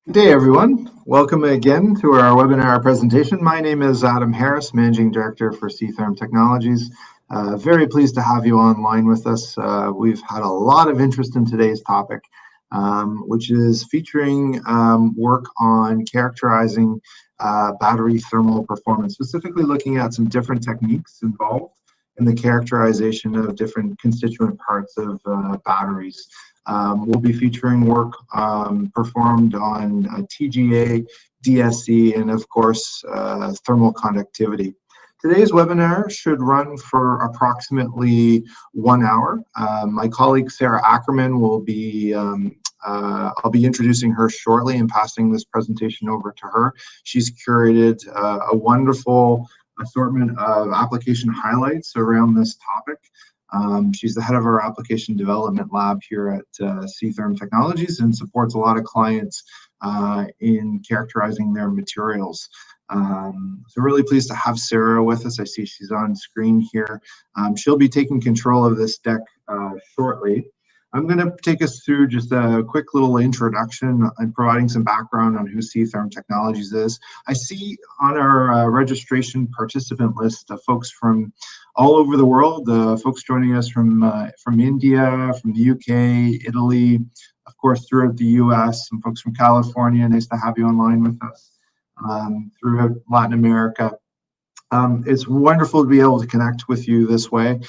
Good day, everyone. Welcome again to our webinar presentation. My name is Adam Harris, Managing Director for C-Therm Technologies. Very pleased to have you online with us. We've had a lot of interest in today's topic, which is featuring work on characterizing battery thermal performance, specifically looking at some different techniques involved in the characterization of different constituent parts of batteries. We'll be featuring work performed on TGA, DSC, and of course, thermal conductivity. Today's webinar should run for approximately 1 hour. My colleague Sarah Ackerman will be, I'll be introducing her shortly and passing this presentation over to her. She's curated a wonderful assortment of application highlights around this topic. She's the head of our application development lab here at C-Therm Technologies and supports a lot of clients in characterizing their materials. So really pleased to have Sarah with us. I see she's on screen here. She'll be taking control of this deck shortly. I'm going to take us through just a quick little introduction and providing some background on who C-Therm Technologies is. I see on our registration participant list folks from all over the world, folks joining us from India, from the UK, Italy, of course throughout the US, some folks from California. Nice to have you online with us, throughout Latin America. It's wonderful to be able to connect with you this way,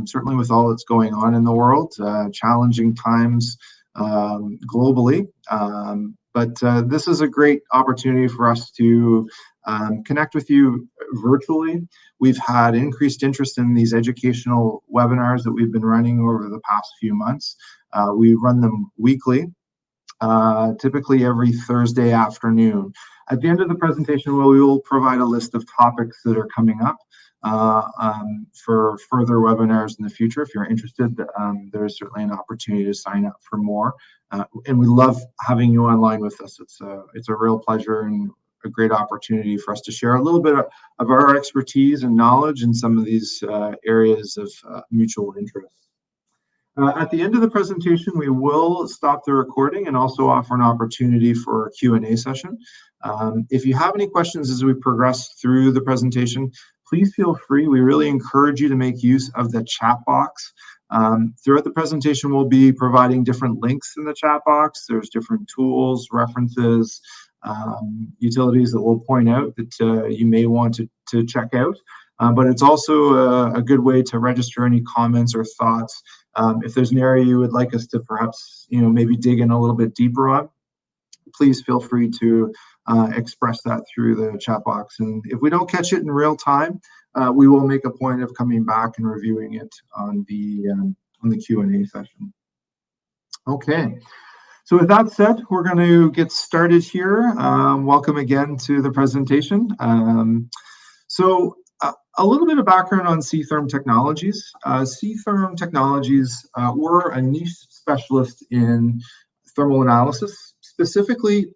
certainly with all that's going on in the world, challenging times globally. But this is a great opportunity for us to connect with you virtually. We've had increased interest in these educational webinars that we've been running over the past few months. We run them weekly, typically every Thursday afternoon. At the end of the presentation, we will provide a list of topics that are coming up for further webinars in the future. If you're interested, there is certainly an opportunity to sign up for more. And we love having you online with us. It's a real pleasure and a great opportunity for us to share a little bit of our expertise and knowledge in some of these areas of mutual interest. At the end of the presentation, we will stop the recording and also offer an opportunity for a Q&A session. If you have any questions as we progress through the presentation, please feel free. We really encourage you to make use of the chat box. Throughout the presentation, we'll be providing different links in the chat box. There's different tools, references, utilities that we'll point out that you may want to check out. But it's also a good way to register any comments or thoughts. If there's an area you would like us to perhaps, maybe dig in a little bit deeper on, please feel free to express that through the chat box. And if we don't catch it in real time, we will make a point of coming back and reviewing it on the Q&A session. Okay. So with that said, we're going to get started here. Welcome again to the presentation. A little bit of background on C-Therm Technologies. C-Therm Technologies, we're a niche specialist in thermal analysis, specifically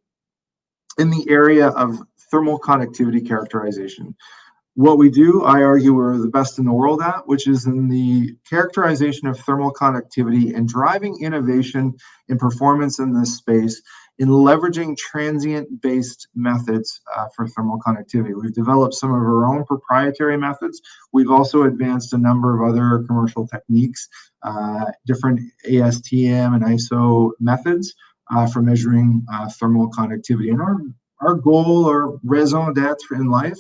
in the area of thermal conductivity characterization. What we do, I argue we're the best in the world at, which is in the characterization of thermal conductivity and driving innovation in performance in this space in leveraging transient-based methods for thermal conductivity. We've developed some of our own proprietary methods. We've also advanced a number of other commercial techniques, different ASTM and ISO methods for measuring thermal conductivity. And our goal or raison d'etre in life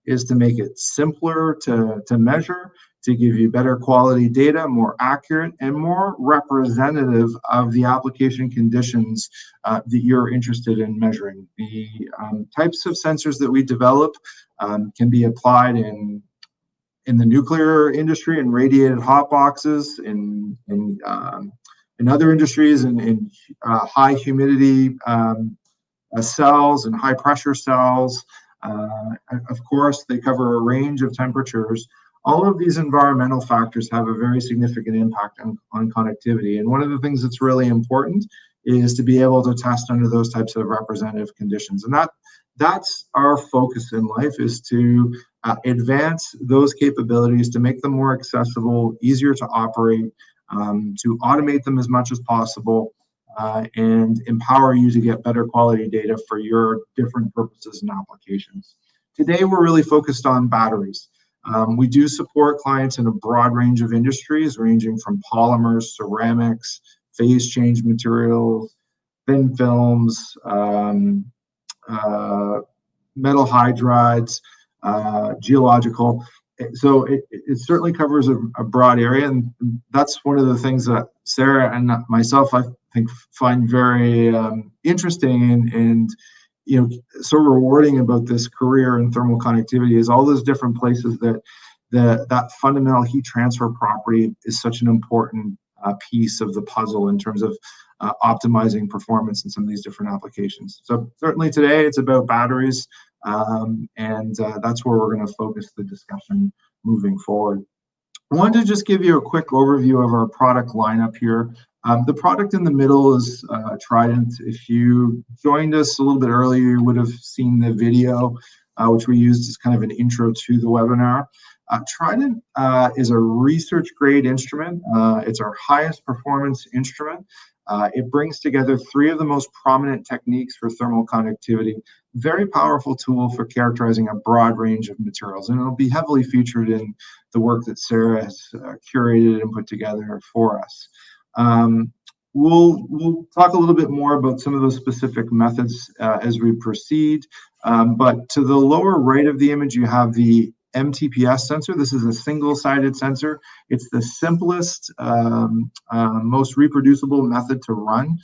is to make it simpler to measure, to give you better quality data, more accurate, and more representative of the application conditions that you're interested in measuring. The types of sensors that we develop can be applied in the nuclear industry, in radiated hot boxes, in other industries, in high humidity cells and high pressure cells. Of course, they cover a range of temperatures. All of these environmental factors have a very significant impact on conductivity. And one of the things that's really important is to be able to test under those types of representative conditions. And that's our focus in life, is to advance those capabilities, to make them more accessible, easier to operate, to automate them as much as possible, and empower you to get better quality data for your different purposes and applications. Today, we're really focused on batteries. We do support clients in a broad range of industries, ranging from polymers, ceramics, phase change materials, thin films, metal hydrides, geological. So it certainly covers a broad area, and that's one of the things that Sarah and myself, I think, find very interesting and so rewarding about this career in thermal conductivity is all those different places that that fundamental heat transfer property is such an important piece of the puzzle in terms of optimizing performance in some of these different applications. So certainly today it's about batteries, and that's where we're going to focus the discussion moving forward. I wanted to just give you a quick overview of our product lineup here. The product in the middle is Trident. If you joined us a little bit earlier, you would have seen the video, which we used as kind of an intro to the webinar. Trident is a research-grade instrument. It's our highest performance instrument. It brings together three of the most prominent techniques for thermal conductivity. Very powerful tool for characterizing a broad range of materials, and it'll be heavily featured in the work that Sarah has curated and put together for us. We'll talk a little bit more about some of those specific methods as we proceed, but to the lower right of the image, you have the MTPS sensor. This is a single-sided sensor. It's the simplest, most reproducible method to run.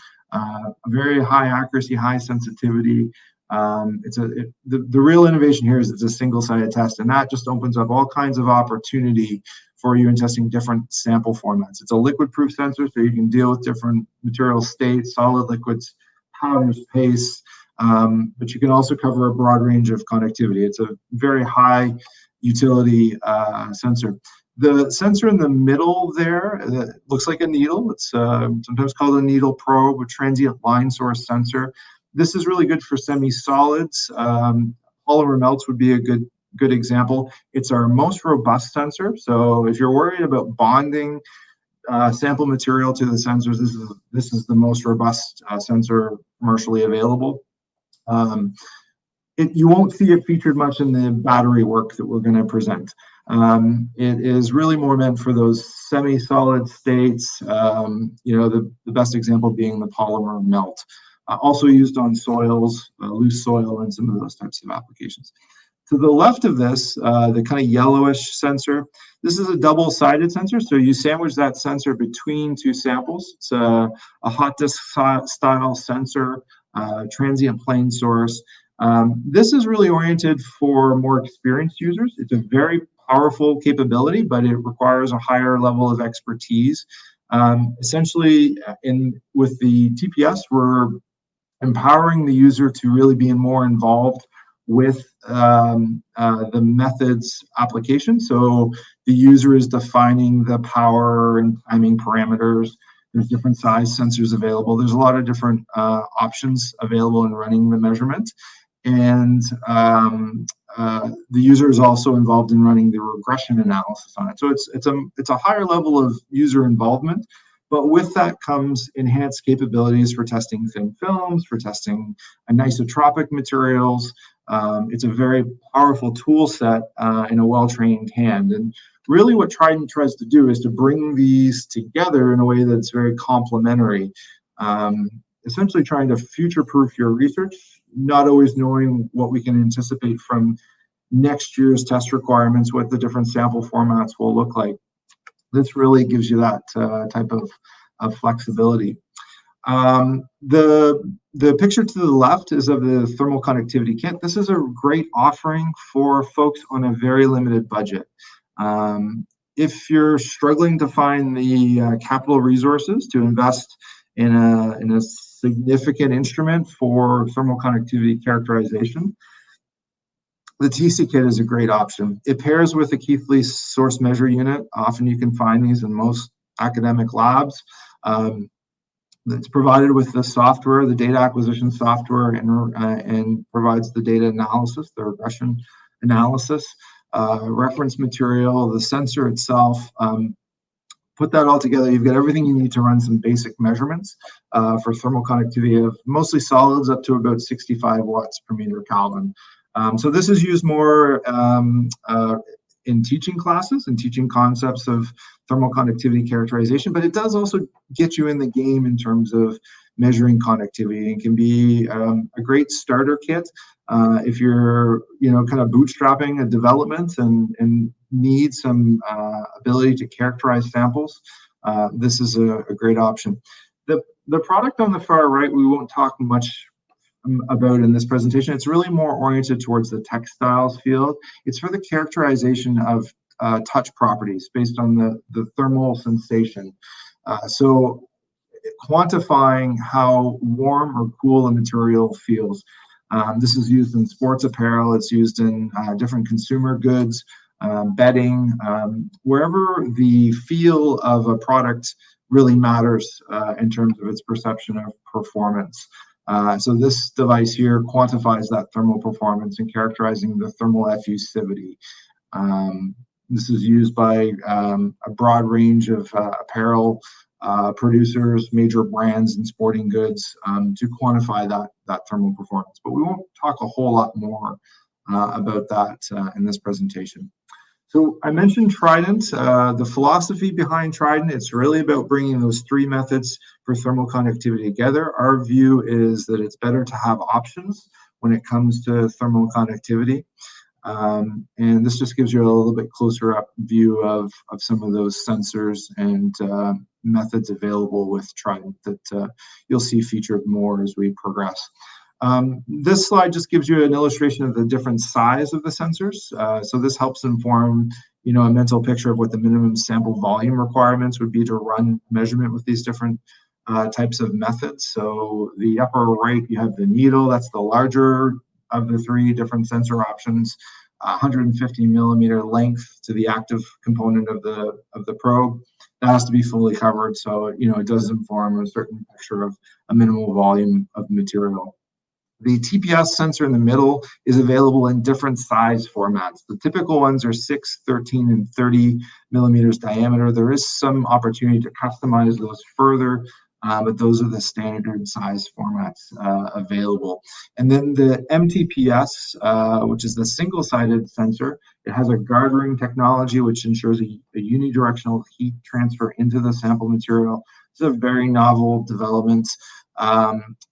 Very high accuracy, high sensitivity. The real innovation here is it's a single-sided test, and that just opens up all kinds of opportunity for you in testing different sample formats. It's a liquid-proof sensor, so you can deal with different material states, solid liquids, powders, pastes, but you can also cover a broad range of conductivity. It's a very high utility sensor. The sensor in the middle there looks like a needle. It's sometimes called a needle probe, a transient line source sensor. This is really good for semi-solids. Polymer melts would be a good example. It's our most robust sensor. So if you're worried about bonding sample material to the sensors, this is the most robust sensor commercially available. You won't see it featured much in the battery work that we're going to present. It is really more meant for those semi-solid states, the best example being the polymer melt. Also used on soils, loose soil, and some of those types of applications. To the left of this, the kind of yellowish sensor, this is a double-sided sensor. So you sandwich that sensor between two samples. It's a hot disk style sensor, transient plane source. This is really oriented for more experienced users. It's a very powerful capability, but it requires a higher level of expertise. Essentially, with the TPS, we're empowering the user to really be more involved with the methods application. So the user is defining the power and timing parameters. There's different size sensors available. There's a lot of different options available in running the measurement. And the user is also involved in running the regression analysis on it. So it's a higher level of user involvement, but with that comes enhanced capabilities for testing thin films, for testing anisotropic materials. It's a very powerful tool set in a well-trained hand. And really what Trident tries to do is to bring these together in a way that's very complementary, essentially trying to future-proof your research, not always knowing what we can anticipate from next year's test requirements, what the different sample formats will look like. This really gives you that type of flexibility. The picture to the left is of the thermal conductivity kit. This is a great offering for folks on a very limited budget. If you're struggling to find the capital resources to invest in a significant instrument for thermal conductivity characterization, the TC kit is a great option. It pairs with a Keithley source measure unit. Often you can find these in most academic labs. It's provided with the software, the data acquisition software, and provides the data analysis, the regression analysis, reference material, the sensor itself. Put that all together, you've got everything you need to run some basic measurements for thermal conductivity of mostly solids up to about 65 watts per meter Kelvin. So this is used more in teaching classes and teaching concepts of thermal conductivity characterization, but it does also get you in the game in terms of measuring conductivity, and can be a great starter kit if you're kind of bootstrapping a development and need some ability to characterize samples. This is a great option. The product on the far right, we won't talk much about in this presentation. It's really more oriented towards the textiles field. It's for the characterization of touch properties based on the thermal sensation. So quantifying how warm or cool a material feels. This is used in sports apparel. It's used in different consumer goods, bedding, wherever the feel of a product really matters in terms of its perception of performance. So this device here quantifies that thermal performance and characterizing the thermal effusivity. This is used by a broad range of apparel producers, major brands and sporting goods to quantify that thermal performance. But we won't talk a whole lot more about that in this presentation. So I mentioned Trident. The philosophy behind Trident, it's really about bringing those three methods for thermal conductivity together. Our view is that it's better to have options when it comes to thermal conductivity. And this just gives you a little bit closer up view of some of those sensors and methods available with Trident that you'll see featured more as we progress. This slide just gives you an illustration of the different size of the sensors. So this helps inform, a mental picture of what the minimum sample volume requirements would be to run measurement with these different types of methods. So the upper right, you have the needle. That's the larger of the three different sensor options. 150 millimeter length to the active component of the probe. That has to be fully covered, so it does inform a certain picture of a minimal volume of material. The TPS sensor in the middle is available in different size formats. The typical ones are 6, 13, and 30 millimeters diameter. There is some opportunity to customize those further, but those are the standard size formats available. And then the MTPS, which is the single-sided sensor, it has a guard ring technology which ensures a unidirectional heat transfer into the sample material. It's a very novel development.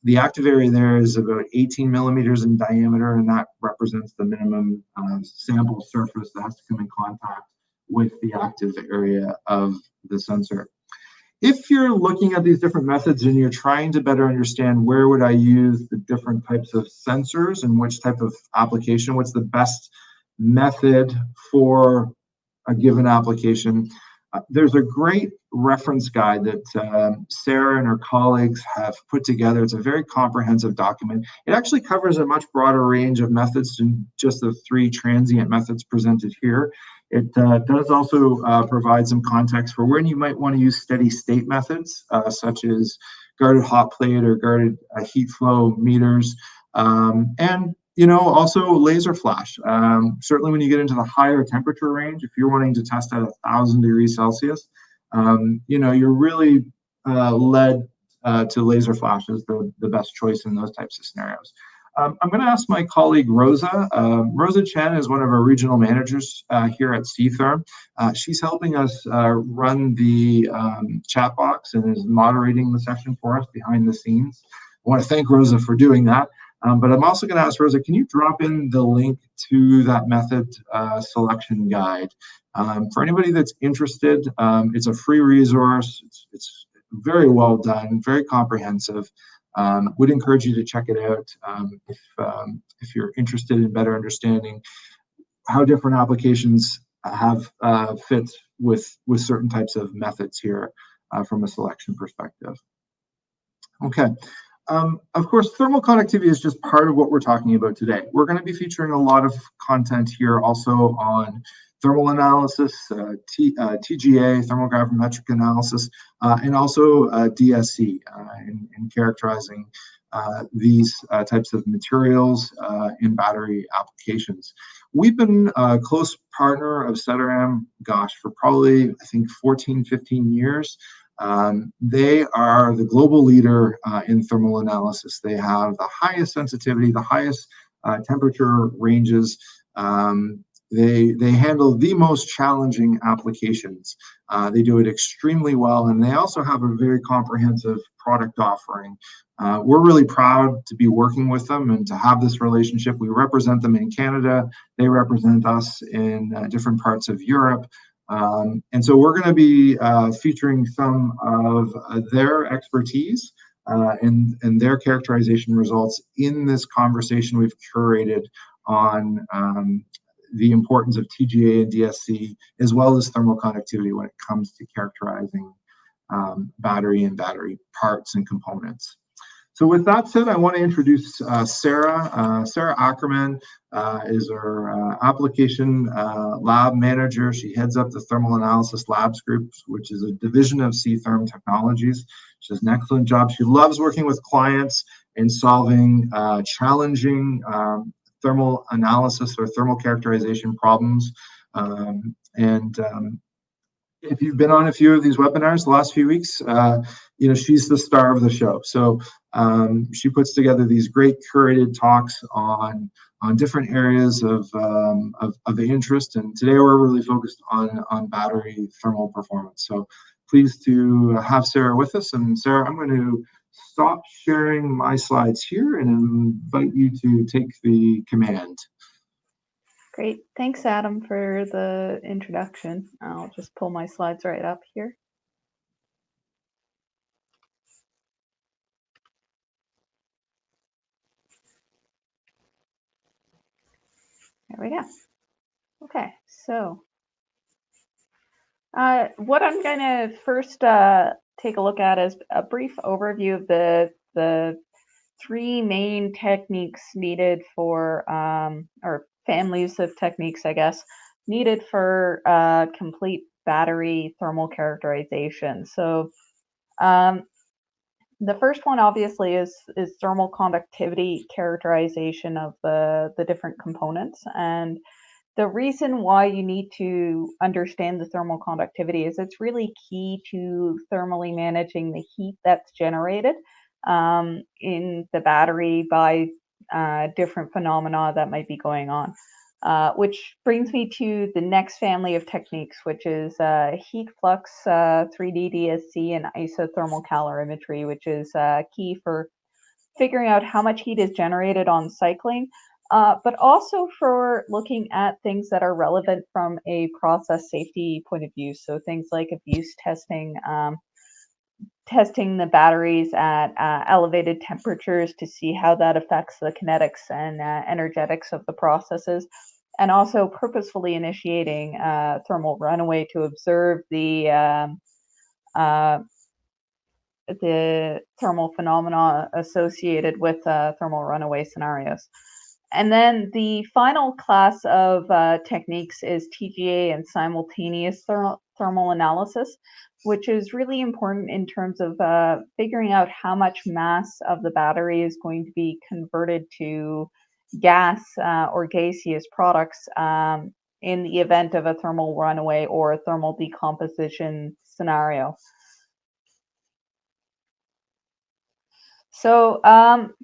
The active area there is about 18 millimeters in diameter, and that represents the minimum sample surface that has to come in contact with the active area of the sensor. If you're looking at these different methods and you're trying to better understand where would I use the different types of sensors and which type of application, what's the best method for a given application, there's a great reference guide that Sarah and her colleagues have put together. It's a very comprehensive document. It actually covers a much broader range of methods than just the three transient methods presented here. It does also provide some context for when you might want to use steady state methods, such as guarded hot plate or guarded heat flow meters, and also laser flash. Certainly when you get into the higher temperature range, if you're wanting to test at 1,000 degrees Celsius, you're really led to laser flash as the best choice in those types of scenarios. I'm going to ask my colleague Rosa. Rosa Chen is one of our regional managers here at C-Therm. She's helping us run the chat box and is moderating the session for us behind the scenes. I want to thank Rosa for doing that. But I'm also going to ask Rosa, can you drop in the link to that method selection guide? For anybody that's interested, it's a free resource. It's very well done, very comprehensive. Would encourage you to check it out if you're interested in better understanding how different applications have fit with certain types of methods here from a selection perspective. Okay. Of course, thermal conductivity is just part of what we're talking about today. We're going to be featuring a lot of content here also on thermal analysis, TGA, thermogravimetric analysis, and also DSC in characterizing these types of materials in battery applications. we've been a close partner of C-Therm, gosh, for probably, I think, 14, 15 years. They are the global leader in thermal analysis. They have the highest sensitivity, the highest temperature ranges. They handle the most challenging applications. They do it extremely well, and they also have a very comprehensive product offering. We're really proud to be working with them and to have this relationship. We represent them in Canada. They represent us in different parts of Europe. And so we're going to be featuring some of their expertise and their characterization results in this conversation we've curated on the importance of TGA and DSC, as well as thermal conductivity when it comes to characterizing battery and battery parts and components. So with that said, I want to introduce Sarah. Sarah Ackerman is our application lab manager. She heads up the Thermal Analysis Labs Group, which is a division of C-Therm Technologies. She does an excellent job. She loves working with clients and solving challenging thermal analysis or thermal characterization problems. If you've been on a few of these webinars the last few weeks, she's the star of the show. So she puts together these great curated talks on different areas of interest. And today we're really focused on battery thermal performance. So pleased to have Sarah with us. And Sarah, I'm going to stop sharing my slides here and invite you to take the command. Great. Thanks, Adam, for the introduction. I'll just pull my slides right up here. There we go. Okay, so what I'm going to first take a look at is a brief overview of the three main techniques needed for, or families of techniques, I guess, needed for complete battery thermal characterization. So the first one obviously is thermal conductivity characterization of the different components. And the reason why you need to understand the thermal conductivity is it's really key to thermally managing the heat that's generated in the battery by different phenomena that might be going on. Which brings me to the next family of techniques, which is heat flux, 3D DSC, and isothermal calorimetry, which is key for figuring out how much heat is generated on cycling, but also for looking at things that are relevant from a process safety point of view. So things like abuse testing, testing the batteries at elevated temperatures to see how that affects the kinetics and energetics of the processes, and also purposefully initiating thermal runaway to observe the thermal phenomena associated with thermal runaway scenarios. And then the final class of techniques is TGA and simultaneous thermal analysis, which is really important in terms of figuring out how much mass of the battery is going to be converted to gas or gaseous products in the event of a thermal runaway or a thermal decomposition scenario. So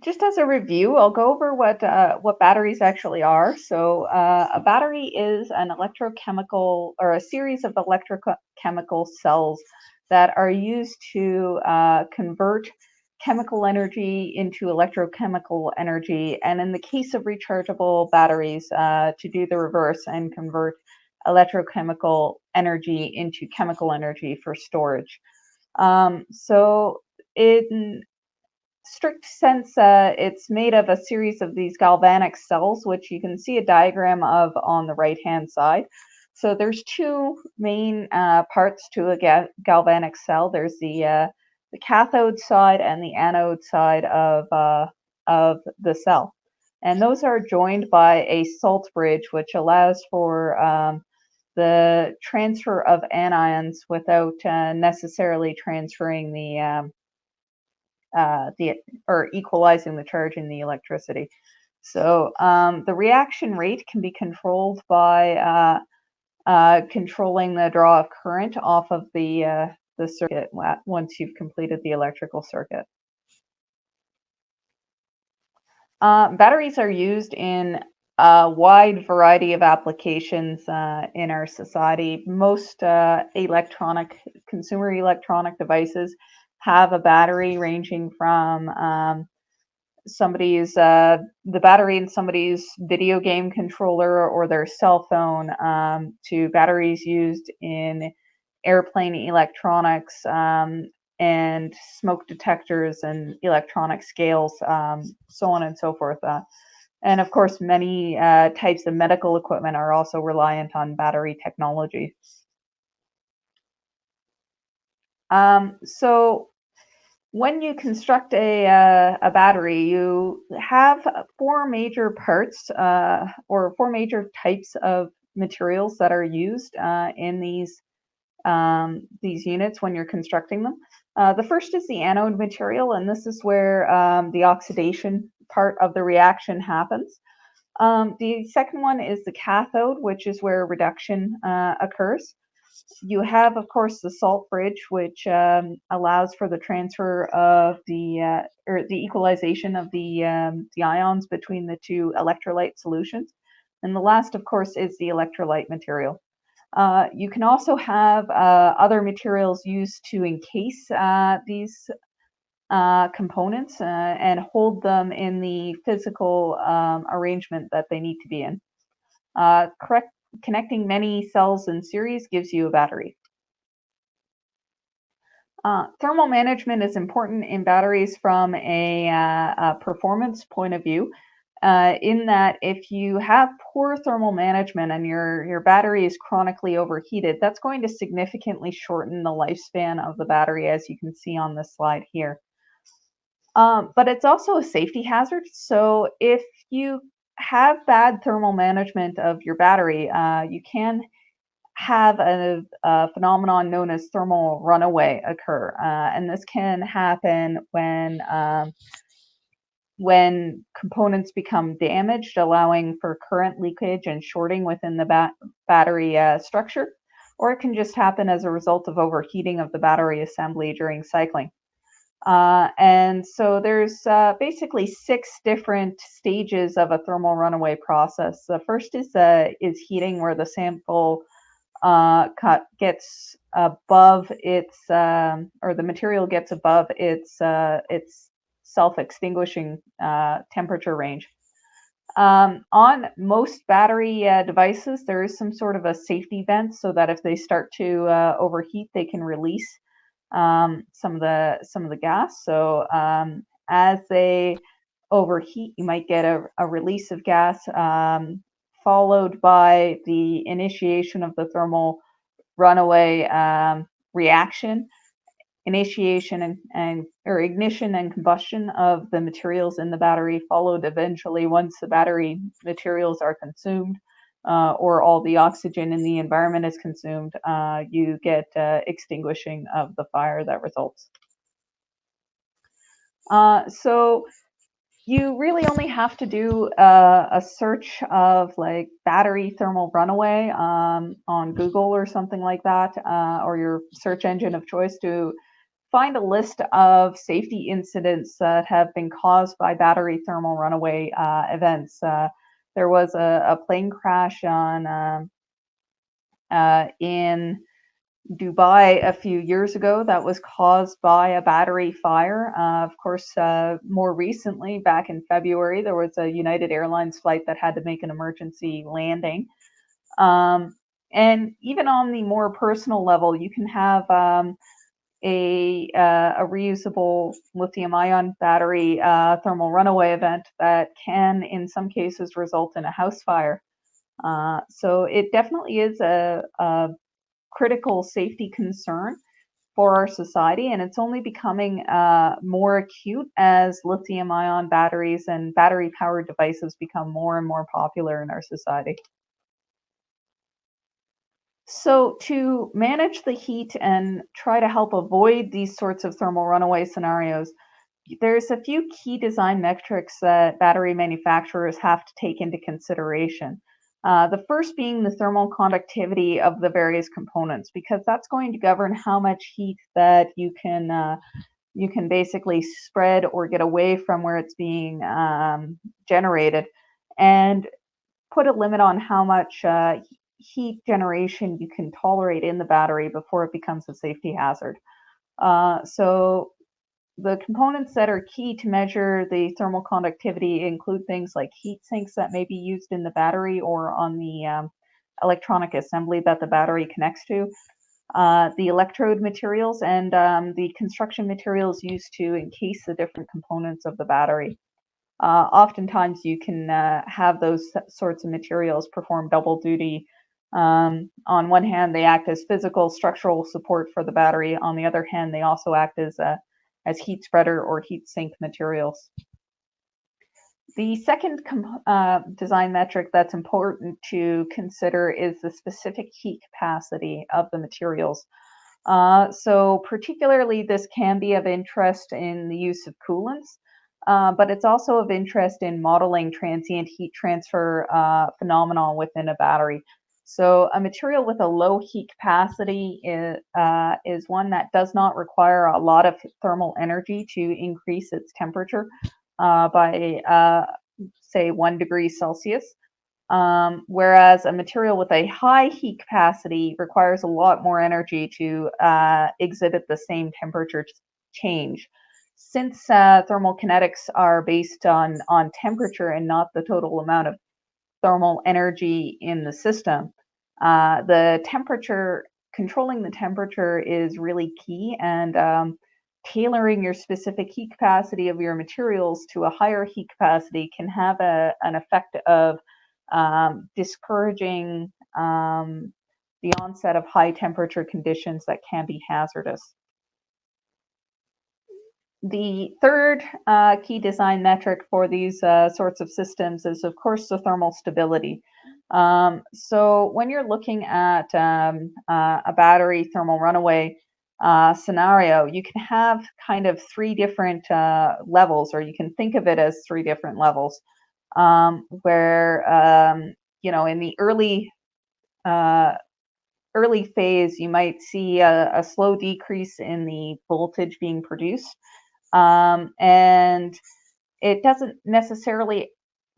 just as a review, I'll go over what batteries actually are. So a battery is an electrochemical or a series of electrochemical cells that are used to convert chemical energy into electrochemical energy, and in the case of rechargeable batteries, to do the reverse and convert electrochemical energy into chemical energy for storage. So in strict sense, it's made of a series of these galvanic cells, which you can see a diagram of on the right-hand side. So there's two main parts to a galvanic cell. There's the cathode side and the anode side of the cell. And those are joined by a salt bridge, which allows for the transfer of anions without necessarily transferring or equalizing the charge in the electricity. So the reaction rate can be controlled by controlling the draw of current off of the circuit once you've completed the electrical circuit. Batteries are used in a wide variety of applications in our society. Most consumer electronic devices have a battery ranging from the battery in somebody's video game controller or their cell phone to batteries used in airplane electronics and smoke detectors and electronic scales, so on and so forth. And of course, many types of medical equipment are also reliant on battery technology. So when you construct a battery, you have four major parts or four major types of materials that are used in these units when you're constructing them. The first is the anode material, and this is where the oxidation part of the reaction happens. The second one is the cathode, which is where reduction occurs. You have, of course, the salt bridge, which allows for the transfer of or the equalization of the ions between the two electrolyte solutions. And the last, of course, is the electrolyte material. You can also have other materials used to encase these components and hold them in the physical arrangement that they need to be in. Connecting many cells in series gives you a battery. Thermal management is important in batteries from a performance point of view, in that if you have poor thermal management and your battery is chronically overheated, that's going to significantly shorten the lifespan of the battery, as you can see on this slide here. But it's also a safety hazard. So if you have bad thermal management of your battery, you can have a phenomenon known as thermal runaway occur. And this can happen when components become damaged, allowing for current leakage and shorting within the battery structure, or it can just happen as a result of overheating of the battery assembly during cycling. And so there's basically 6 different stages of a thermal runaway process. The first is heating, where the sample gets above its or the material gets above its self-extinguishing temperature range. On most battery devices, there is some sort of a safety vent so that if they start to overheat, they can release some of the gas. So as they overheat, you might get a release of gas, followed by the initiation of the thermal runaway reaction, initiation or ignition and combustion of the materials in the battery, followed eventually, once the battery materials are consumed or all the oxygen in the environment is consumed, you get extinguishing of the fire that results. So you really only have to do a search of like battery thermal runaway on Google or something like that, or your search engine of choice, to find a list of safety incidents that have been caused by battery thermal runaway events. There was a plane crash in Dubai a few years ago that was caused by a battery fire. Of course, more recently, back in February, there was a United Airlines flight that had to make an emergency landing. And even on the more personal level, you can have a reusable lithium-ion battery thermal runaway event that can, in some cases, result in a house fire. So it definitely is a critical safety concern for our society, and it's only becoming more acute as lithium-ion batteries and battery-powered devices become more and more popular in our society. So to manage the heat and try to help avoid these sorts of thermal runaway scenarios, there's a few key design metrics that battery manufacturers have to take into consideration. The first being the thermal conductivity of the various components, because that's going to govern how much heat that you can basically spread or get away from where it's being generated, and put a limit on how much heat generation you can tolerate in the battery before it becomes a safety hazard. So the components that are key to measure the thermal conductivity include things like heat sinks that may be used in the battery or on the electronic assembly that the battery connects to, the electrode materials, and the construction materials used to encase the different components of the battery. Oftentimes you can have those sorts of materials perform double duty. On one hand, they act as physical structural support for the battery. On the other hand, they also act as heat spreader or heat sink materials. The second design metric that's important to consider is the specific heat capacity of the materials. So particularly this can be of interest in the use of coolants, but it's also of interest in modeling transient heat transfer phenomenon within a battery. So a material with a low heat capacity is one that does not require a lot of thermal energy to increase its temperature by say 1 degree Celsius. Whereas a material with a high heat capacity requires a lot more energy to exhibit the same temperature change. Since thermal kinetics are based on temperature and not the total amount of thermal energy in the system, the temperature, controlling the temperature is really key, and tailoring your specific heat capacity of your materials to a higher heat capacity can have an effect of discouraging the onset of high temperature conditions that can be hazardous. The third key design metric for these sorts of systems is, of course, the thermal stability. So when you're looking at a battery thermal runaway scenario, you can have kind of three different levels, or you can think of it as three different levels, where in the early phase, you might see a slow decrease in the voltage being produced. And it doesn't necessarily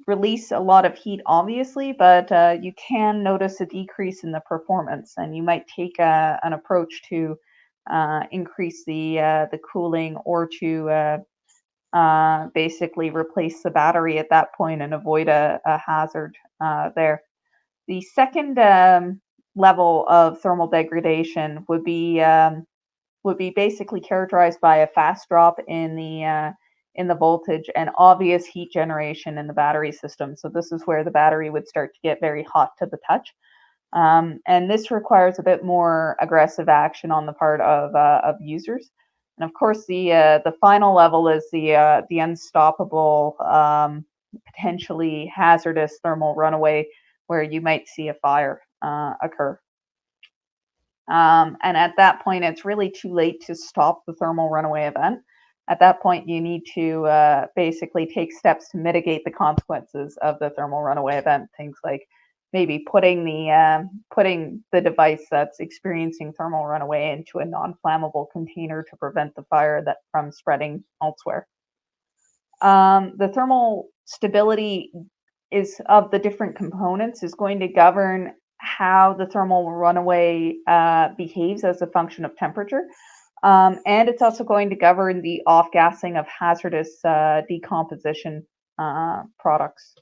release a lot of heat, obviously, but you can notice a decrease in the performance, and you might take an approach to increase the cooling, or to basically replace the battery at that point and avoid a hazard there. The second level of thermal degradation would be basically characterized by a fast drop in the voltage and obvious heat generation in the battery system. So this is where the battery would start to get very hot to the touch, and this requires a bit more aggressive action on the part of users. And of course, the final level is the unstoppable, potentially hazardous thermal runaway, where you might see a fire occur. And at that point, it's really too late to stop the thermal runaway event. At that point, you need to basically take steps to mitigate the consequences of the thermal runaway event. Things like maybe putting the device that's experiencing thermal runaway into a non-flammable container to prevent the fire from spreading elsewhere. The thermal stability of the different components is going to govern how the thermal runaway behaves as a function of temperature. And it's also going to govern the off-gassing of hazardous decomposition products.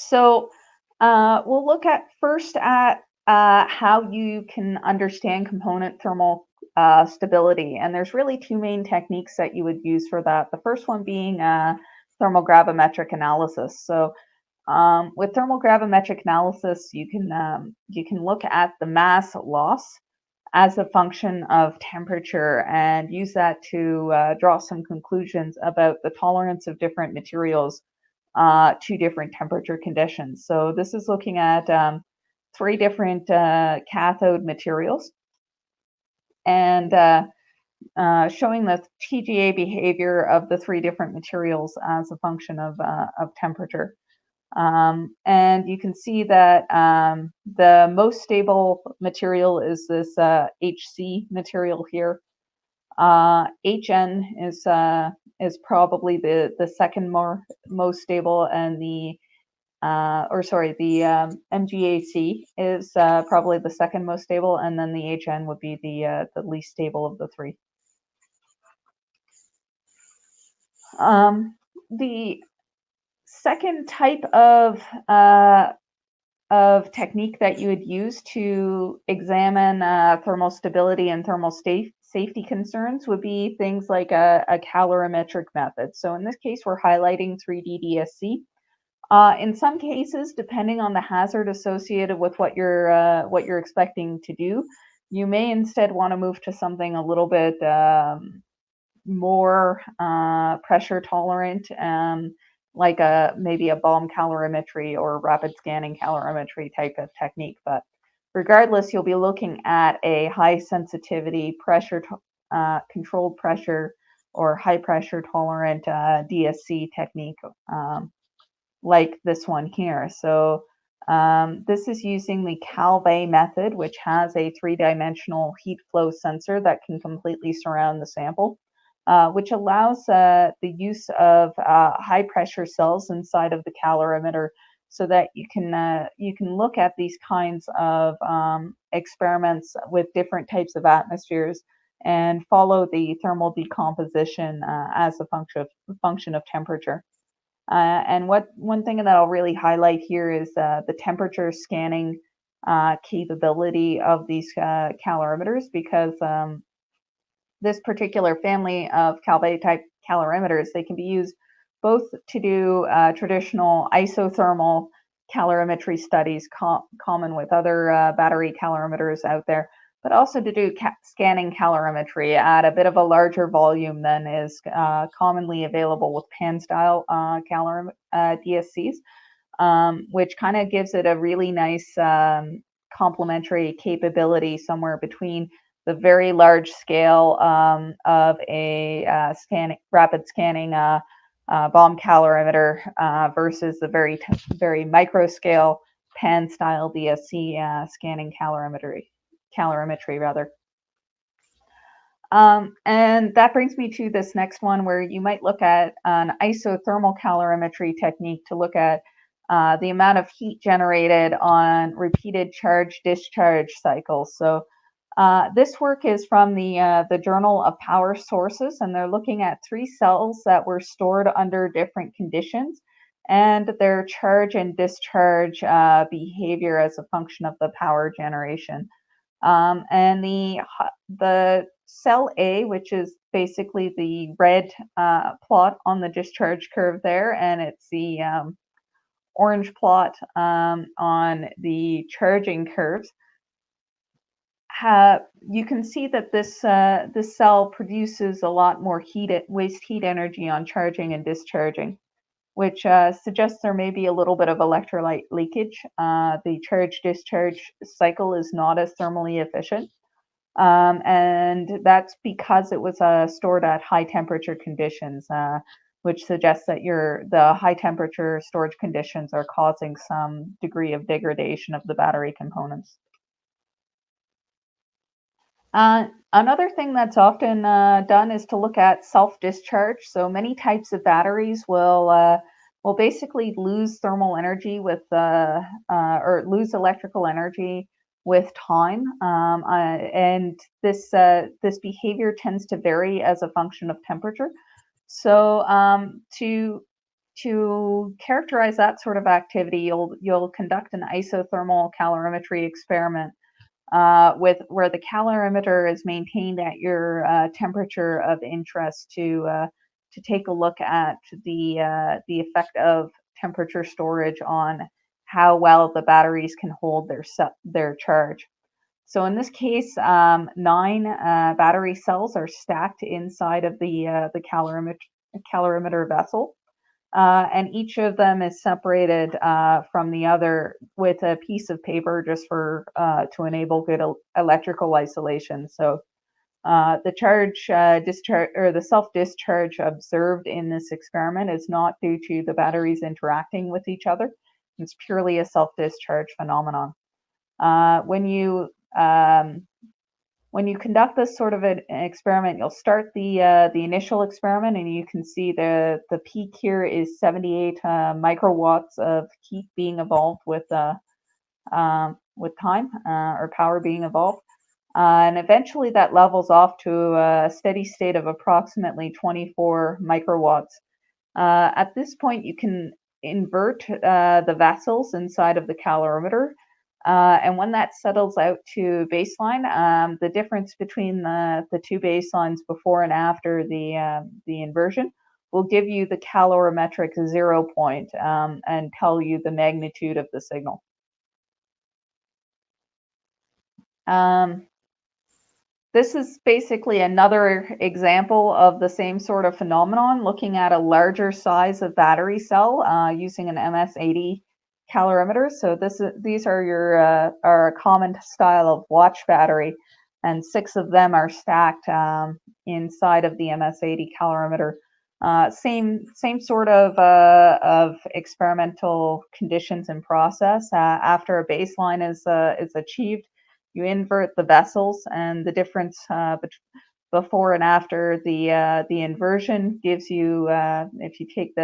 So we'll look first at how you can understand component thermal stability. And there's really two main techniques that you would use for that. The first one being thermal gravimetric analysis. So with thermal gravimetric analysis, you can look at the mass loss as a function of temperature and use that to draw some conclusions about the tolerance of different materials to different temperature conditions. So this is looking at three different cathode materials, and showing the TGA behavior of the three different materials as a function of temperature. And you can see that the most stable material is this HC material here. HN is probably the second most stable, and the MGAC is probably the second most stable, and then the HN would be the least stable of the three. The second type of technique that you would use to examine thermal stability and thermal safety concerns would be things like a calorimetric method. So in this case, we're highlighting 3D DSC. In some cases, depending on the hazard associated with what you're expecting to do, you may instead want to move to something a little bit more pressure tolerant, like maybe a bomb calorimetry or rapid scanning calorimetry type of technique. But regardless, you'll be looking at a high sensitivity pressure controlled pressure or high pressure tolerant DSC technique, like this one here. So this is using the Calvé method, which has a three-dimensional heat flow sensor that can completely surround the sample, which allows the use of high pressure cells inside of the calorimeter, so that you can look at these kinds of experiments with different types of atmospheres and follow the thermal decomposition as a function of temperature. And one thing that I'll really highlight here is the temperature scanning capability of these calorimeters, because this particular family of Calvé type calorimeters, they can be used both to do traditional isothermal calorimetry studies common with other battery calorimeters out there, but also to do scanning calorimetry at a bit of a larger volume than is commonly available with pan-style DSCs, which kind of gives it a really nice complementary capability somewhere between the very large scale of a rapid scanning bomb calorimeter versus the very micro scale pan style DSC scanning calorimetry rather. And that brings me to this next one, where you might look at an isothermal calorimetry technique to look at the amount of heat generated on repeated charge-discharge cycles. So this work is from the Journal of Power Sources, and they're looking at 3 cells that were stored under different conditions and their charge and discharge behavior as a function of the power generation. And the cell A, which is basically the red plot on the discharge curve there, and it's the orange plot on the charging curves. You can see that this cell produces a lot more waste heat energy on charging and discharging, which suggests there may be a little bit of electrolyte leakage. The charge-discharge cycle is not as thermally efficient, and that's because it was stored at high temperature conditions, which suggests that the high temperature storage conditions are causing some degree of degradation of the battery components. Another thing that's often done is to look at self-discharge. So many types of batteries will basically lose thermal energy with or lose electrical energy with time, and this behavior tends to vary as a function of temperature. So to characterize that sort of activity, you'll conduct an isothermal calorimetry experiment where the calorimeter is maintained at your temperature of interest to take a look at the effect of temperature storage on how well the batteries can hold their charge. So in this case, 9 battery cells are stacked inside of the calorimeter vessel. And each of them is separated from the other with a piece of paper just to enable good electrical isolation. So The charge discharge or the self-discharge observed in this experiment is not due to the batteries interacting with each other. It's purely a self-discharge phenomenon. When you conduct this sort of an experiment, you'll start the initial experiment, and you can see the peak here is 78 microwatts of heat being evolved with time or power being evolved. And eventually that levels off to a steady state of approximately 24 microwatts. At this point, you can invert the vessels inside of the calorimeter. And when that settles out to baseline, the difference between the two baselines before and after the inversion will give you the calorimetric 0 point and tell you the magnitude of the signal. This is basically another example of the same sort of phenomenon, looking at a larger size of battery cell using an MS-80 calorimeter. So these are are a common style of watch battery, and 6 of them are stacked inside of the MS-80 calorimeter. Same sort of experimental conditions and process. After a baseline is achieved, you invert the vessels, and the difference before and after the inversion gives you, if you take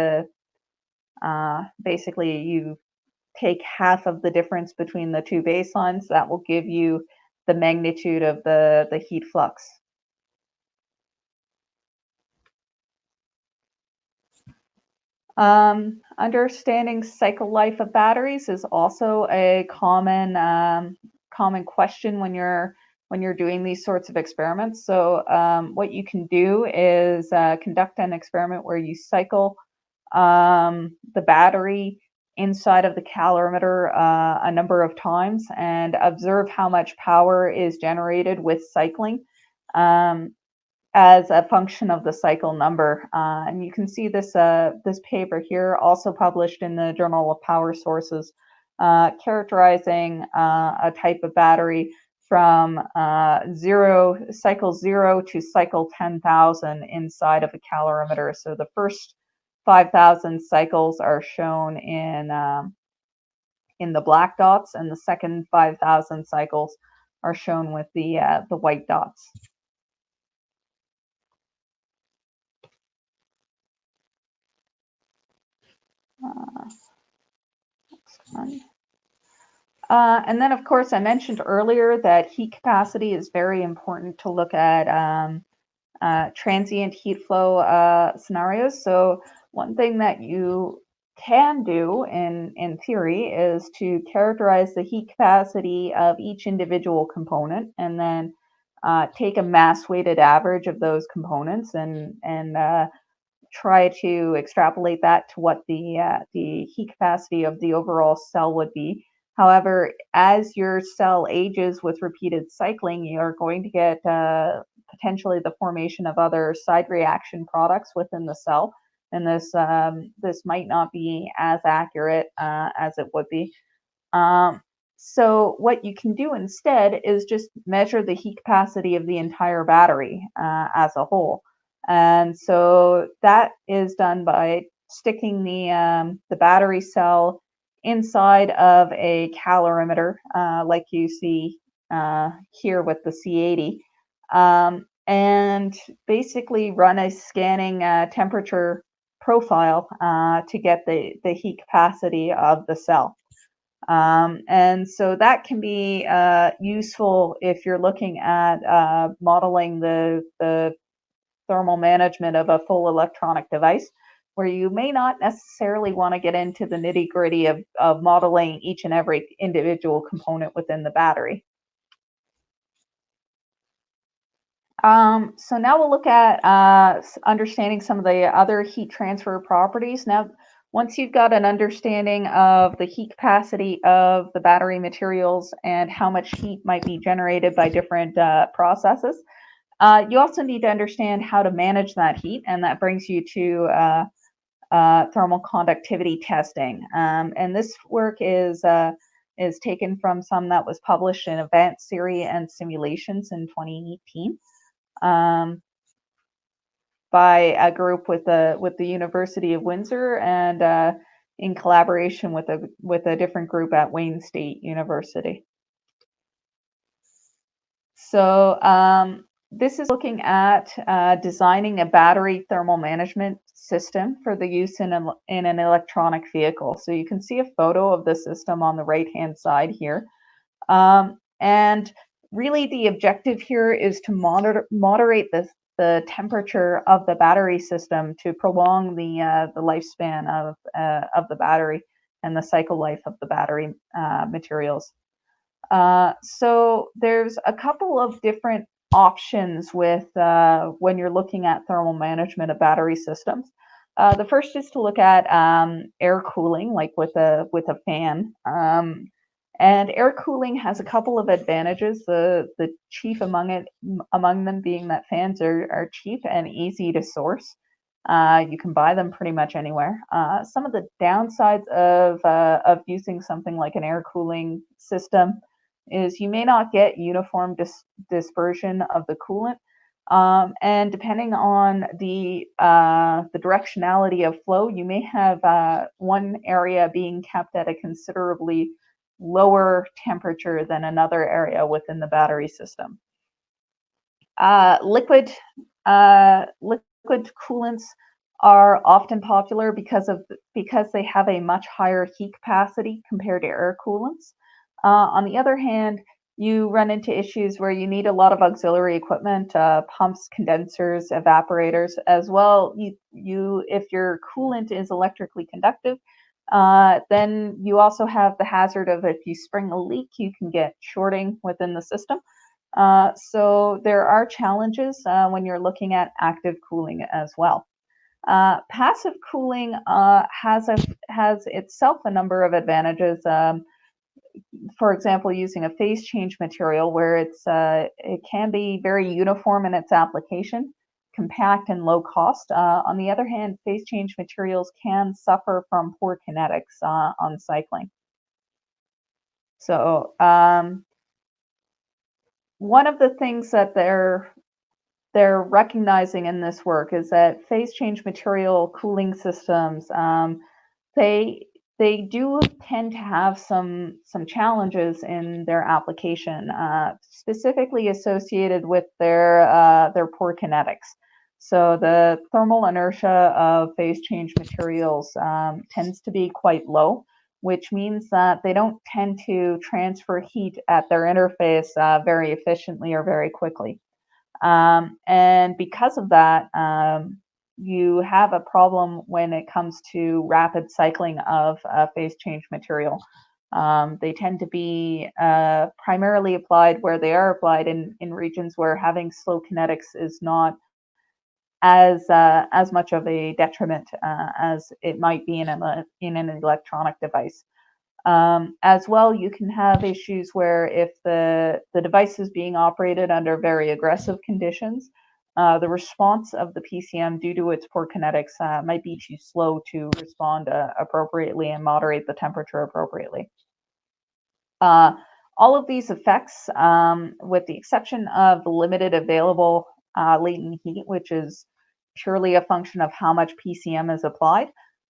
basically you take half of the difference between the two baselines, that will give you the magnitude of the heat flux. Understanding cycle life of batteries is also a common question when you're doing these sorts of experiments. So what you can do is conduct an experiment where you cycle the battery inside of the calorimeter a number of times and observe how much power is generated with cycling as a function of the cycle number. And you can see this paper here, also published in the Journal of Power Sources, characterizing a type of battery from cycle 0 to cycle 10,000 inside of a calorimeter. So the first 5,000 cycles are shown in the black dots, and the second 5,000 cycles are shown with the white dots. Next one. And then, of course, I mentioned earlier that heat capacity is very important to look at transient heat flow scenarios. So one thing that you can do in theory is to characterize the heat capacity of each individual component, and then take a mass weighted average of those components and try to extrapolate that to what the heat capacity of the overall cell would be. However, as your cell ages with repeated cycling, you are going to get potentially the formation of other side reaction products within the cell, and this might not be as accurate as it would be. So what you can do instead is just measure the heat capacity of the entire battery as a whole. And so that is done by sticking the battery cell inside of a calorimeter, like you see here with the C80, and basically run a scanning temperature profile to get the heat capacity of the cell. And so that can be useful if you're looking at modeling the thermal management of a full electronic device, where you may not necessarily want to get into the nitty-gritty of modeling each and every individual component within the battery. So now we'll look at understanding some of the other heat transfer properties. Now, once you've got an understanding of the heat capacity of the battery materials and how much heat might be generated by different processes, you also need to understand how to manage that heat, and that brings you to thermal conductivity testing. And this work is taken from some that was published in Advanced Theory and Simulations in 2018. by a group with the University of Windsor and in collaboration with a different group at Wayne State University. So this is looking at designing a battery thermal management system for the use in an electronic vehicle. So you can see a photo of the system on the right-hand side here. And really the objective here is to moderate the temperature of the battery system to prolong the lifespan of the battery and the cycle life of the battery materials. So there's a couple of different options with when you're looking at thermal management of battery systems. The first is to look at air cooling, like with a fan. And air cooling has a couple of advantages. The chief among them being that fans are cheap and easy to source. You can buy them pretty much anywhere. Some of the downsides of using something like an air cooling system is you may not get uniform dispersion of the coolant. And depending on the directionality of flow, you may have one area being kept at a considerably lower temperature than another area within the battery system. Liquid coolants are often popular because they have a much higher heat capacity compared to air coolants. On the other hand, you run into issues where you need a lot of auxiliary equipment, pumps, condensers, evaporators, as well. If your coolant is electrically conductive, then you also have the hazard of if you spring a leak, you can get shorting within the system. So there are challenges when you're looking at active cooling as well. Passive cooling has itself a number of advantages. For example, using a phase change material where it can be very uniform in its application, compact and low cost. On the other hand, phase change materials can suffer from poor kinetics on cycling. So one of the things that they're recognizing in this work is that phase change material cooling systems, they do tend to have some challenges in their application, specifically associated with their poor kinetics. So the thermal inertia of phase change materials tends to be quite low, which means that they don't tend to transfer heat at their interface very efficiently or very quickly. And because of that, you have a problem when it comes to rapid cycling of phase change material. They tend to be primarily applied where they are applied in regions where having slow kinetics is not as much of a detriment as it might be in an electronic device. As well, you can have issues where if the device is being operated under very aggressive conditions, the response of the PCM due to its poor kinetics might be too slow to respond appropriately and moderate the temperature appropriately. All of these effects, with the exception of the limited available latent heat, which is purely a function of how much PCM is applied,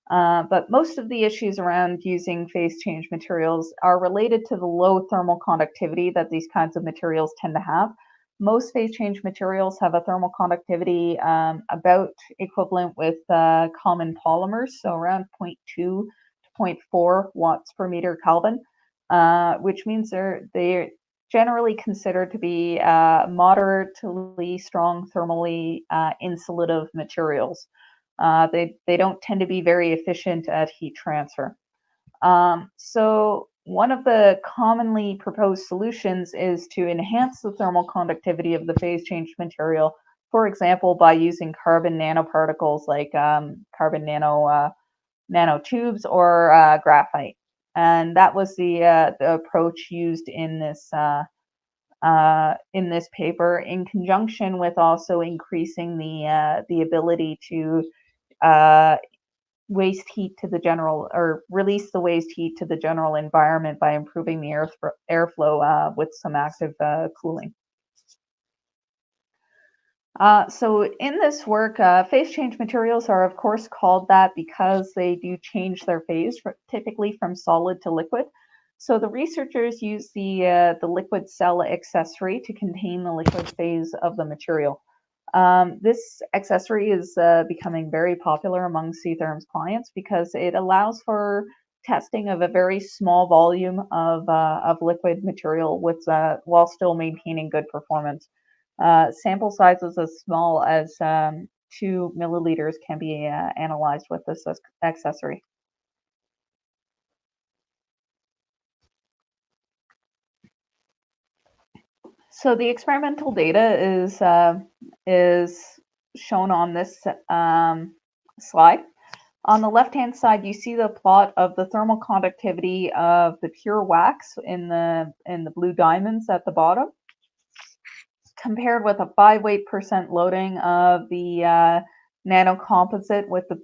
but most of the issues around using phase change materials are related to the low thermal conductivity that these kinds of materials tend to have. Most phase change materials have a thermal conductivity about equivalent with common polymers, so around 0.2 to 0.4 watts per meter Kelvin, which means they're generally considered to be moderately strong thermally insulative materials. They don't tend to be very efficient at heat transfer. So one of the commonly proposed solutions is to enhance the thermal conductivity of the phase change material, for example, by using carbon nanoparticles like carbon nanotubes or graphite. And that was the approach used in this paper, in conjunction with also increasing the ability to waste heat to the general, or release the waste heat to the general environment by improving the airflow with some active cooling. So in this work, phase change materials are of course called that because they do change their phase, typically from solid to liquid. So the researchers use the liquid cell accessory to contain the liquid phase of the material. This accessory is becoming very popular among C-Therm's clients because it allows for testing of a very small volume of liquid material with while still maintaining good performance. Sample sizes as small as 2 milliliters can be analyzed with this accessory. So the experimental data is shown on this slide. On the left-hand side, you see the plot of the thermal conductivity of the pure wax in the blue diamonds at the bottom, compared with a 5 weight% loading of the nanocomposite with the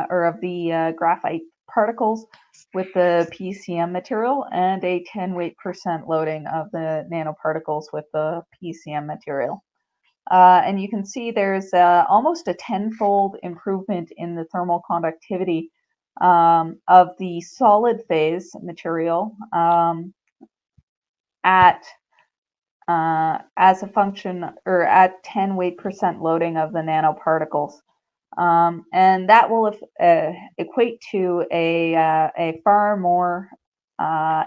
or of the graphite particles with the PCM material, and a 10 weight% loading of the nanoparticles with the PCM material. And you can see there's almost a tenfold improvement in the thermal conductivity of the solid phase material at as a function or at 10 weight% loading of the nanoparticles. And that will equate to a far more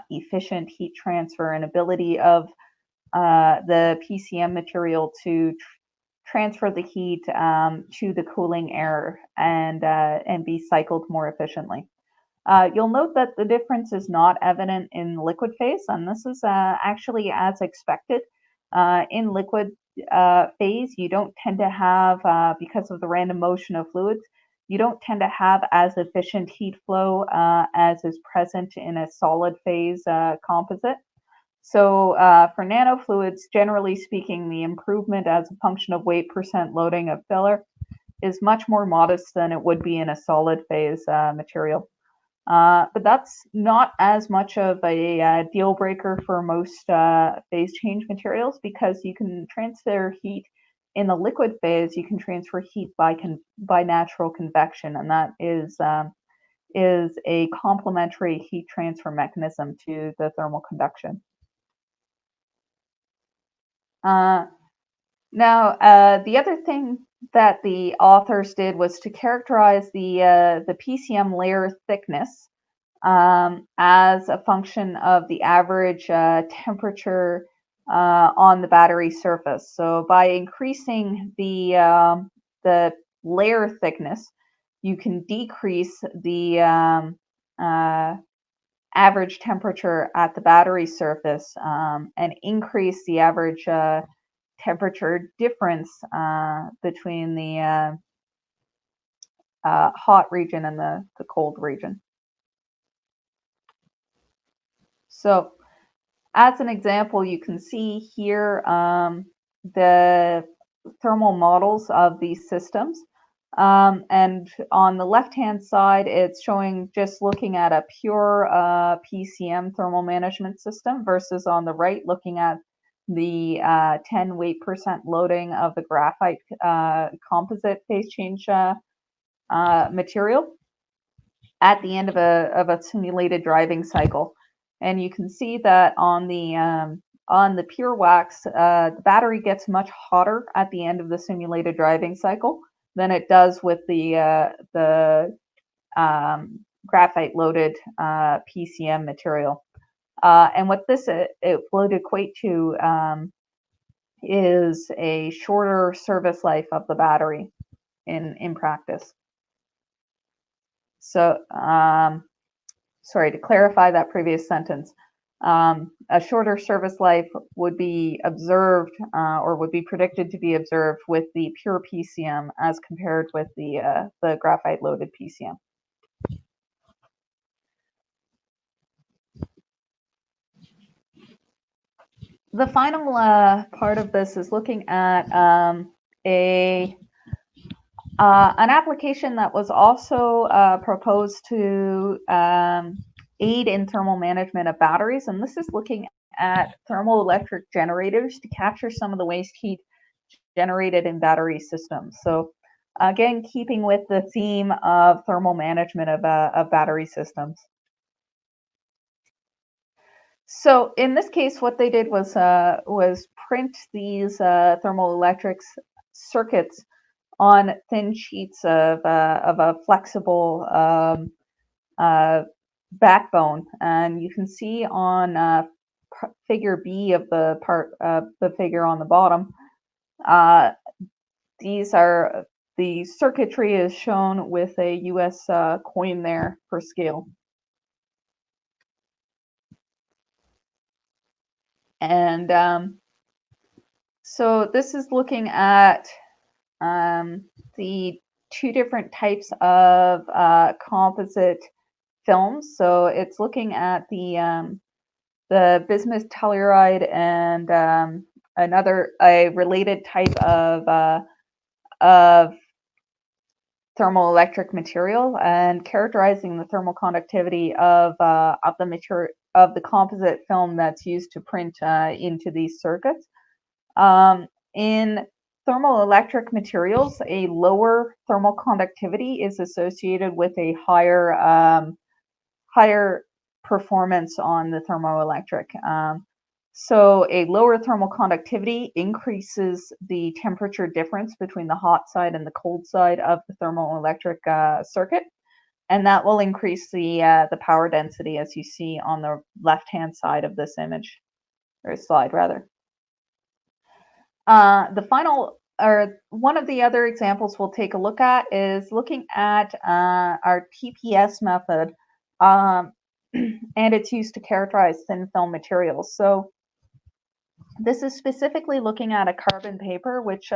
efficient heat transfer and ability of the PCM material to transfer the heat to the cooling air and be cycled more efficiently. You'll note that the difference is not evident in liquid phase, and this is actually as expected. In liquid phase, you don't tend to have, because of the random motion of fluids, you don't tend to have as efficient heat flow as is present in a solid phase composite. So for nanofluids, generally speaking, the improvement as a function of weight% loading of filler is much more modest than it would be in a solid phase material. But that's not as much of a deal breaker for most phase change materials, because you can transfer heat in the liquid phase. You can transfer heat by natural convection, and that is a complementary heat transfer mechanism to the thermal conduction. Now, the other thing that the authors did was to characterize the PCM layer thickness as a function of the average temperature on the battery surface. So by increasing the layer thickness, you can decrease the average temperature at the battery surface and increase the average temperature difference between the hot region and the cold region. So as an example, you can see here the thermal models of these systems. And on the left-hand side, it's showing just looking at a pure PCM thermal management system, versus on the right, looking at the 10 weight% loading of the graphite composite phase change material at the end of a simulated driving cycle. And you can see that on the pure wax, the battery gets much hotter at the end of the simulated driving cycle than it does with the graphite loaded PCM material. And what this it would equate to is a shorter service life of the battery in practice. So, sorry, to clarify that previous sentence, a shorter service life would be observed or would be predicted to be observed with the pure PCM as compared with the graphite loaded PCM. The final part of this is looking at an application that was also proposed to aid in thermal management of batteries, and this is looking at thermoelectric generators to capture some of the waste heat generated in battery systems. So again, keeping with the theme of thermal management of battery systems. So in this case, what they did was print these thermoelectric circuits on thin sheets of a flexible backbone, and you can see on figure B of the figure on the bottom. These are the circuitry is shown with a US coin there for scale. And so this is looking at the two different types of composite films. So it's looking at the bismuth telluride and a related type of thermoelectric material, and characterizing the thermal conductivity of the material of the composite film that's used to print into these circuits. In thermoelectric materials, a lower thermal conductivity is associated with a higher performance on the thermoelectric. So a lower thermal conductivity increases the temperature difference between the hot side and the cold side of the thermoelectric circuit, and that will increase the power density, as you see on the left-hand side of this image, or slide rather. The final, or one of the other examples we'll take a look at is looking at our TPS method, and it's used to characterize thin film materials. So this is specifically looking at a carbon paper, which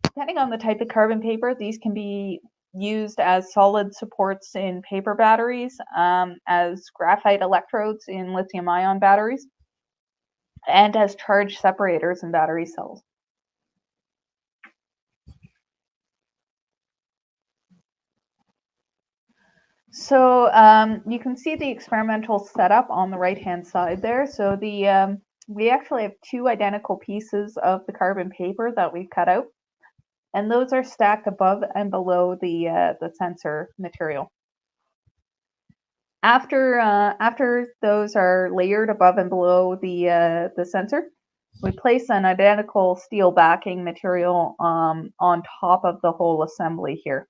depending on the type of carbon paper, these can be used as solid supports in paper batteries, as graphite electrodes in lithium-ion batteries, and as charge separators in battery cells. So you can see the experimental setup on the right-hand side there. So we actually have two identical pieces of the carbon paper that we've cut out, and those are stacked above and below the sensor material. After those are layered above and below the sensor, we place an identical steel backing material on top of the whole assembly here,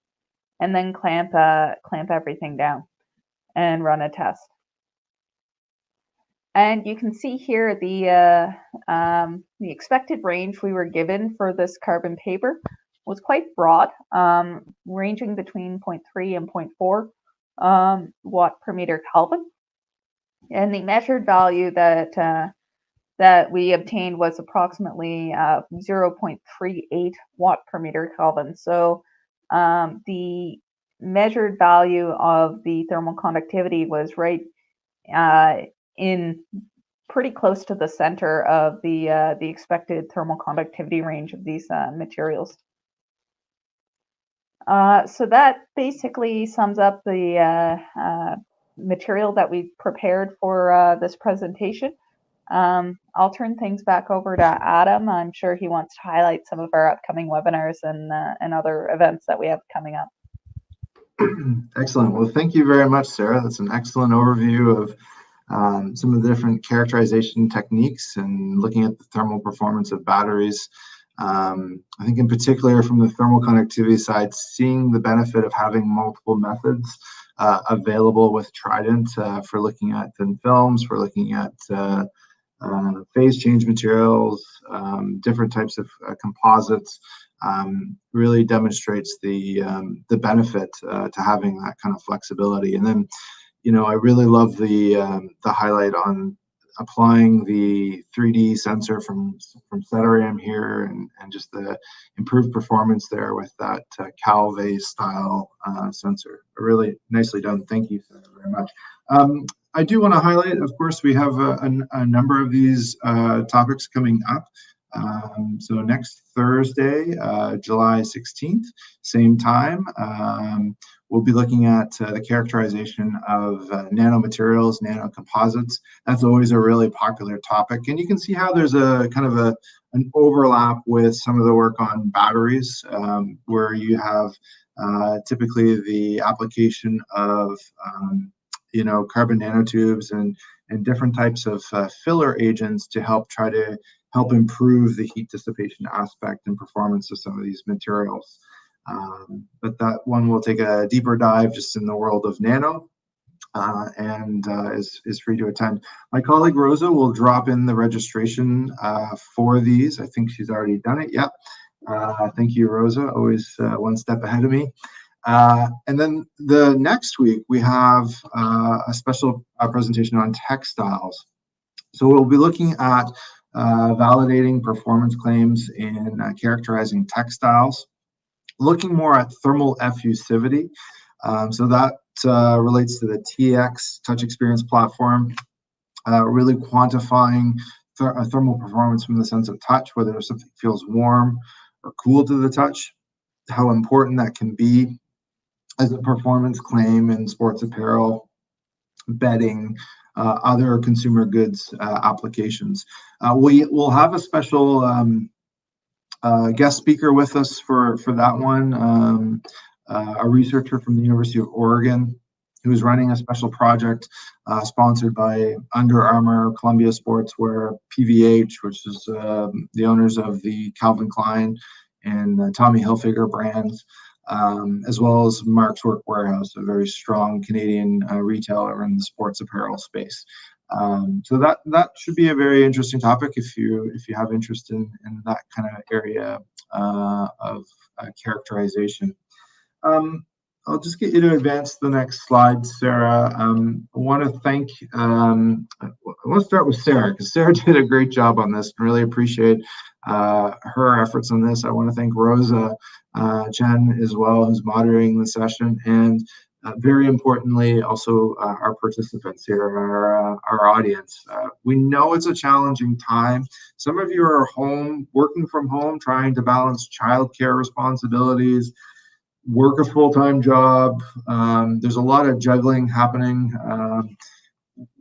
and then clamp everything down and run a test. And you can see here the expected range we were given for this carbon paper was quite broad, ranging between 0.3 and 0.4 watt per meter Kelvin. And the measured value that we obtained was approximately 0.38 watt per meter Kelvin. So the measured value of the thermal conductivity was right in pretty close to the center of the expected thermal conductivity range of these materials. So that basically sums up the material that we prepared for this presentation. I'll turn things back over to Adam. I'm sure he wants to highlight some of our upcoming webinars and other events that we have coming up. Excellent. Well, thank you very much, Sarah. That's an excellent overview of some of the different characterization techniques and looking at the thermal performance of batteries. I think in particular from the thermal conductivity side, seeing the benefit of having multiple methods available with Trident for looking at thin films, for looking at phase change materials, different types of composites, really demonstrates the benefit to having that kind of flexibility. And then, you know, I really love the highlight on applying the 3D sensor from Ceterum here, and just the improved performance there with that Calvé style sensor. Really nicely done. Thank you very much. I do want to highlight, of course, we have a number of these topics coming up. So next Thursday, July 16th, same time, we'll be looking at the characterization of nanomaterials, nanocomposites. That's always a really popular topic. And you can see how there's a kind of an overlap with some of the work on batteries, where you have typically the application of carbon nanotubes and different types of filler agents to help improve the heat dissipation aspect and performance of some of these materials. But that one will take a deeper dive just in the world of nano, and is free to attend. My colleague Rosa will drop in the registration for these. I think she's already done it. Yep. Thank you, Rosa. Always one step ahead of me. And then the next week, we have a special presentation on textiles. So we'll be looking at validating performance claims in characterizing textiles, looking more at thermal effusivity. So that relates to the TX Touch Experience platform, really quantifying thermal performance from the sense of touch, whether something feels warm or cool to the touch, how important that can be as a performance claim in sports apparel, bedding, other consumer goods applications. We'll have a special guest speaker with us for that one, a researcher from the University of Oregon who's running a special project sponsored by Under Armour, Columbia Sportswear, PVH, which is the owners of the Calvin Klein and Tommy Hilfiger brands, as well as Mark's Work Wearhouse, a very strong Canadian retailer in the sports apparel space. So that should be a very interesting topic if you have interest in that kind of area of characterization. I'll just get you to advance the next slide, Sarah. I want to start with Sarah, because Sarah did a great job on this and really appreciate her efforts on this. I want to thank Rosa Chen as well, who's moderating the session, and very importantly, also our participants here, our audience. We know it's a challenging time. Some of you are home, working from home, trying to balance childcare responsibilities, work a full-time job. There's a lot of juggling happening.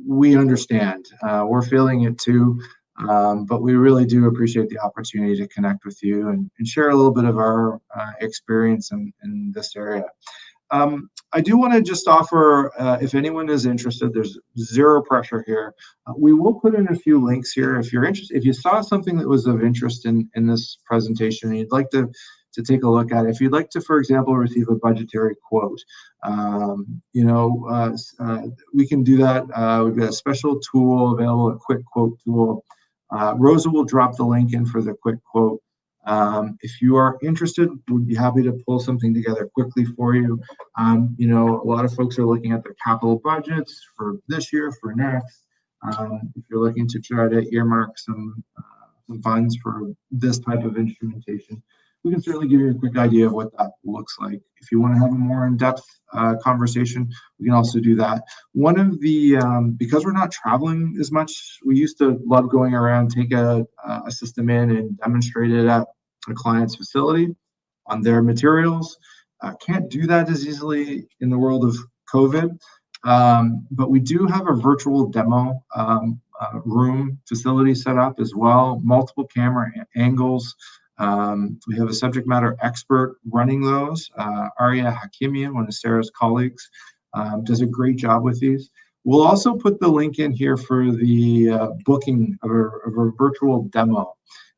We understand. We're feeling it too. But we really do appreciate the opportunity to connect with you and share a little bit of our experience in this area. I do want to just offer, if anyone is interested, there's zero pressure here. We will put in a few links here. If you're interested, if you saw something that was of interest in this presentation and you'd like to take a look at it, if you'd like to, for example, receive a budgetary quote, we can do that. We've got a special tool available, a quick quote tool. Rosa will drop the link in for the quick quote. If you are interested, we'd be happy to pull something together quickly for you. A lot of folks are looking at their capital budgets for this year, for next. If you're looking to try to earmark some funds for this type of instrumentation, we can certainly give you a quick idea of what that looks like. If you want to have a more in-depth conversation, we can also do that. One of the, because we're not traveling as much, we used to love going around, take a system in and demonstrate it at a client's facility on their materials. Can't do that as easily in the world of COVID, but we do have a virtual demo room facility set up as well, multiple camera angles. We have a subject matter expert running those. Arya Hakimian, one of Sarah's colleagues, does a great job with these. We'll also put the link in here for the booking of a virtual demo.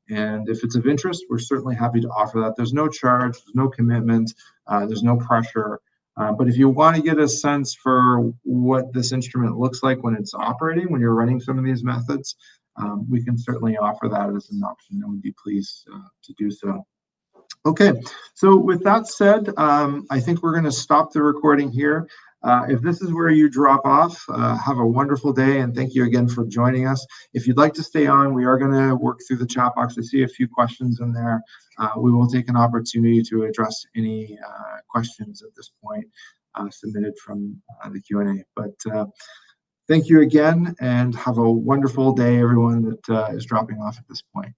And if it's of interest, we're certainly happy to offer that. There's no charge, there's no commitment, there's no pressure. But if you want to get a sense for what this instrument looks like when it's operating, when you're running some of these methods, we can certainly offer that as an option, and we'd be pleased to do so. Okay, so with that said, I think we're going to stop the recording here. If this is where you drop off, have a wonderful day, and thank you again for joining us. If you'd like to stay on, we are going to work through the chat box. I see a few questions in there. We will take an opportunity to address any questions at this point submitted from the Q&A. But thank you again, and have a wonderful day, everyone that is dropping off at this point.